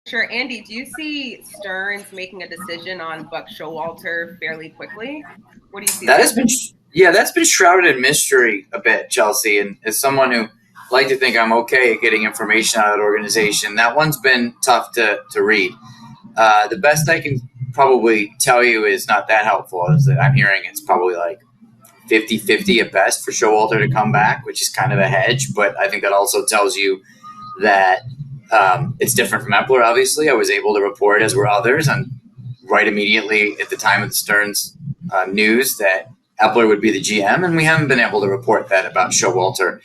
Sure. Andy, do you see Stearns making a decision on Buck Showalter fairly quickly? What do you see? That's been shrouded in mystery a bit, Chelsea. And as someone who like to think I'm okay at getting information out of that organization, that one's been tough to read. The best I can probably tell you is not that helpful. Is that I'm hearing it's probably like 50-50 at best for Showalter to come back, which is kind of a hedge. But I think that also tells you that it's different from Epler, obviously. I was able to report, as were others, and right immediately at the time of the Stearns news that Epler would be the GM, and we haven't been able to report that about Showalter.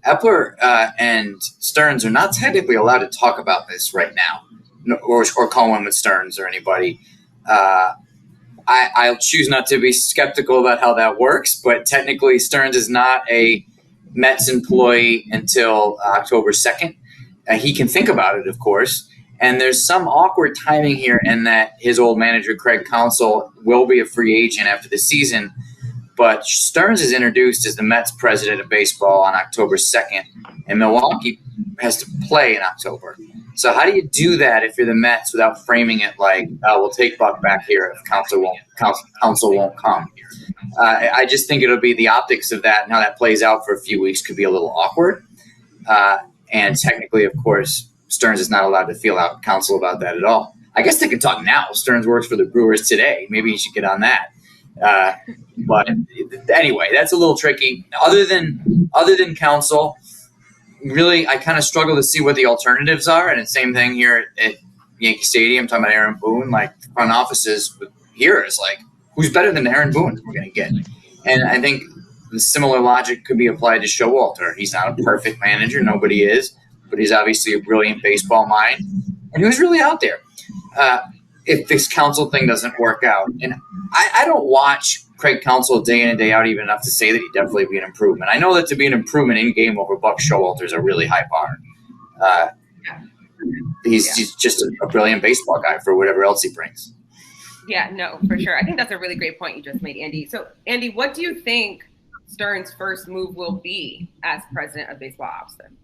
Epler and Stearns are not technically allowed to talk about this right now, or call in with Stearns or anybody. I'll choose not to be skeptical about how that works, but technically Stearns is not a Mets employee until October 2nd. He can think about it, of course. And there's some awkward timing here in that his old manager, Craig Counsell, will be a free agent after the season. But Stearns is introduced as the Mets president of baseball on October 2nd, and Milwaukee has to play in October. So how do you do that if you're the Mets without framing it like, we'll take Buck back here if Counsell won't come? I just think it'll be the optics of that and how that plays out for a few weeks could be a little awkward. And technically, of course, Stearns is not allowed to feel out Counsell about that at all. I guess they could talk now. Stearns works for the Brewers today. Maybe he should get on that. But anyway, that's a little tricky. Other than Counsell, really, I kind of struggle to see what the alternatives are. And the same thing here at Yankee Stadium, talking about Aaron Boone. Like, the front offices here is like, who's better than Aaron Boone we're going to get? And I think the similar logic could be applied to Showalter. He's not a perfect manager. Nobody is. But he's obviously a brilliant baseball mind. And he was really out there. If this Counsell thing doesn't work out. And I don't watch Craig Counsell day in and day out even enough to say that he'd definitely be an improvement. I know that to be an improvement in game over Buck Showalter is a really high bar. He's just a brilliant baseball guy for whatever else he brings. Yeah, no, for sure. I think that's a really great point you just made, Andy. So, Andy, what do you think Stearns' first move will be as president of baseball ops then?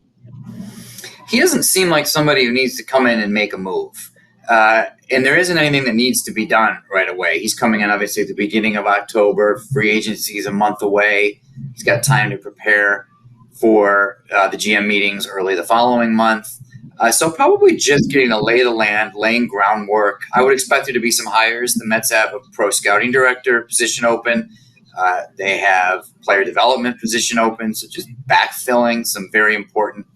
He doesn't seem like somebody who needs to come in and make a move. And there isn't anything that needs to be done right away. He's coming in, obviously, at the beginning of October. Free agency is a month away. He's got time to prepare for the GM meetings early the following month. So probably just getting to lay the land, laying groundwork. I would expect there to be some hires. The Mets have a pro scouting director position open. They have player development position open. So just backfilling some very important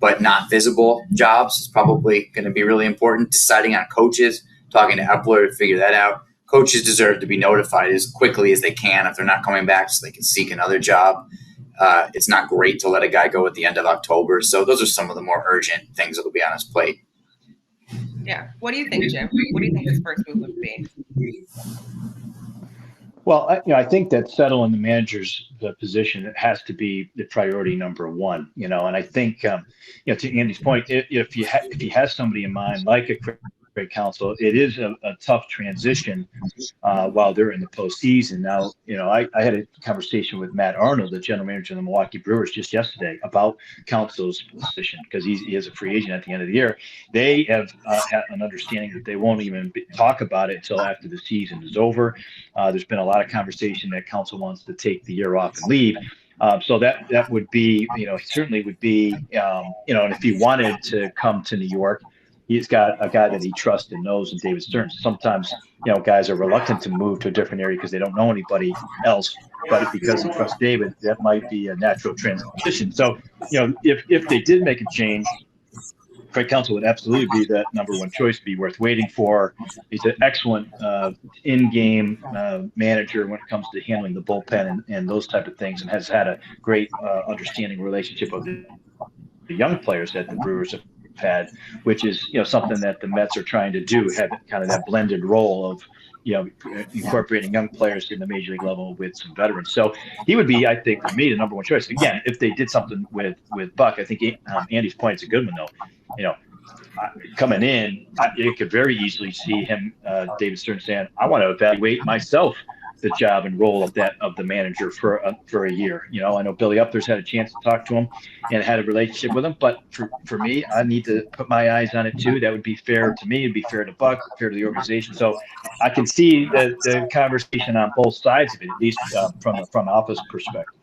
but not visible jobs is probably going to be really important. Deciding on coaches, talking to Epler to figure that out. Coaches deserve to be notified as quickly as they can if they're not coming back so they can seek another job. It's not great to let a guy go at the end of October. So those are some of the more urgent things that will be on his plate. Yeah. What do you think, Jim? What do you think his first move would be? Well, I think that settling the manager's position has to be the priority number one. And I think, to Andy's point, if he has somebody in mind like a Craig Counsell, it is a tough transition while they're in the postseason. Now, I had a conversation with Matt Arnold, the general manager of the Milwaukee Brewers, just yesterday about Counsell's position because he is a free agent at the end of the year. They have had an understanding that they won't even talk about it until after the season is over. There's been a lot of conversation that Counsell wants to take the year off and leave. So that would be, certainly would be, and if he wanted to come to New York, he's got a guy that he trusts and knows in David Stearns. Sometimes, guys are reluctant to move to a different area because they don't know anybody else. But because he trusts David, that might be a natural transition. So, if they did make a change, Craig Counsell would absolutely be that number one choice, be worth waiting for. He's an excellent in-game manager when it comes to handling the bullpen and those type of things, and has had a great understanding relationship of the young players that the Brewers have had, which is something that the Mets are trying to do, have kind of that blended role of incorporating young players in the major league level with some veterans. So he would be, I think, for me, the number one choice. Again, if they did something with Buck, I think Andy's point is a good one, though. Coming in, you could very easily see him, David Stearns, saying, I want to evaluate myself the job and role of the manager for a year. You know, I know Billy Upler's had a chance to talk to him and had a relationship with him, but for me, I need to put my eyes on it too. That would be fair to me. It'd be fair to Buck, fair to the organization. So I can see the conversation on both sides of it, at least from the front office perspective.